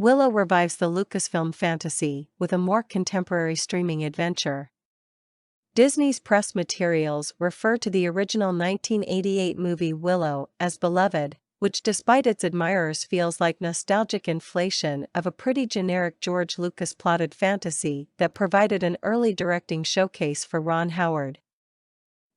Willow revives the Lucasfilm fantasy with a more contemporary streaming adventure. Disney's press materials refer to the original 1988 movie Willow as beloved, which despite its admirers feels like nostalgic inflation of a pretty generic George Lucas plotted fantasy that provided an early directing showcase for Ron Howard.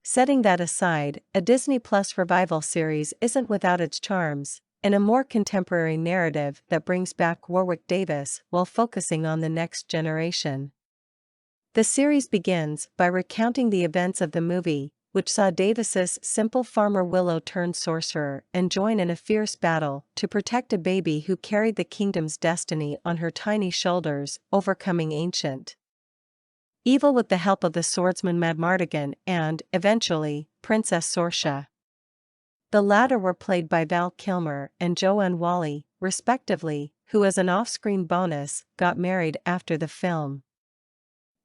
Setting that aside, a Disney Plus revival series isn't without its charms, in a more contemporary narrative that brings back Warwick Davis while focusing on the next generation. The series begins by recounting the events of the movie, which saw Davis's simple farmer Willow turn sorcerer and join in a fierce battle to protect a baby who carried the kingdom's destiny on her tiny shoulders, overcoming ancient evil with the help of the swordsman Madmartigan and, eventually, Princess Sorcia. The latter were played by Val Kilmer and Joanne Whalley, respectively, who as an off-screen bonus, got married after the film.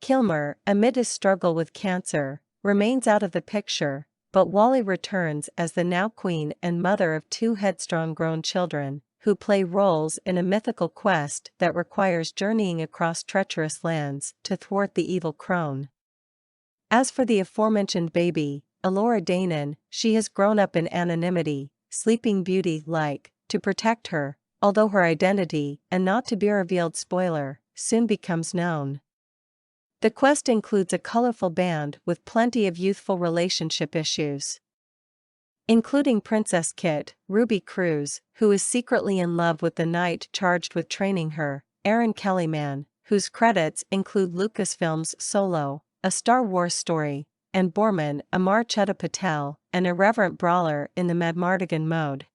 Kilmer, amid his struggle with cancer, remains out of the picture, but Whalley returns as the now queen and mother of two headstrong grown children, who play roles in a mythical quest that requires journeying across treacherous lands to thwart the evil crone. As for the aforementioned baby, Elora Danan, she has grown up in anonymity, Sleeping Beauty-like, to protect her, although her identity, and not to be revealed spoiler, soon becomes known. The quest includes a colorful band with plenty of youthful relationship issues, including Princess Kit, Ruby Cruz, who is secretly in love with the knight charged with training her, Aaron Kellyman, whose credits include Lucasfilm's Solo, a Star Wars story, and Borman Amar Chutta Patel, an irreverent brawler in the Madmartigan mode.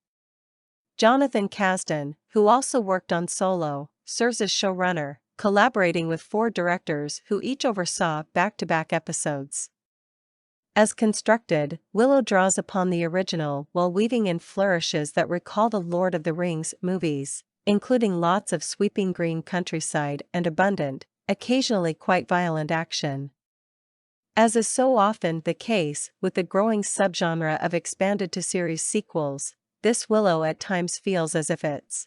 Jonathan Kasdan, who also worked on Solo, serves as showrunner, collaborating with 4 directors who each oversaw back-to-back episodes. As constructed, Willow draws upon the original while weaving in flourishes that recall the Lord of the Rings movies, including lots of sweeping green countryside and abundant, occasionally quite violent action. As is so often the case with the growing subgenre of expanded to series sequels, this Willow at times feels as if it's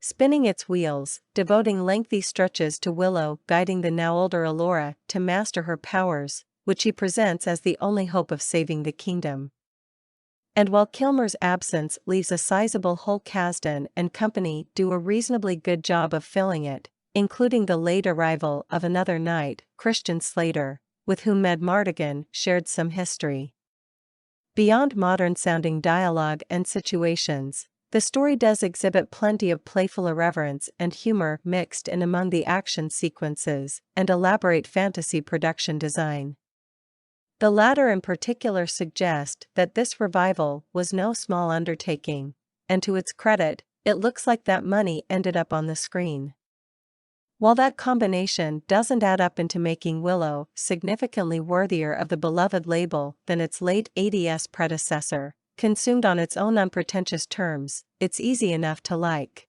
spinning its wheels, devoting lengthy stretches to Willow guiding the now older Elora to master her powers, which he presents as the only hope of saving the kingdom. And while Kilmer's absence leaves a sizable hole, Kasdan and company do a reasonably good job of filling it, including the late arrival of another knight, Christian Slater, with whom Madmartigan shared some history. Beyond modern-sounding dialogue and situations, the story does exhibit plenty of playful irreverence and humor mixed in among the action sequences and elaborate fantasy production design. The latter in particular suggest that this revival was no small undertaking, and to its credit, it looks like that money ended up on the screen. While that combination doesn't add up into making Willow significantly worthier of the beloved label than its late 80s predecessor, consumed on its own unpretentious terms, it's easy enough to like.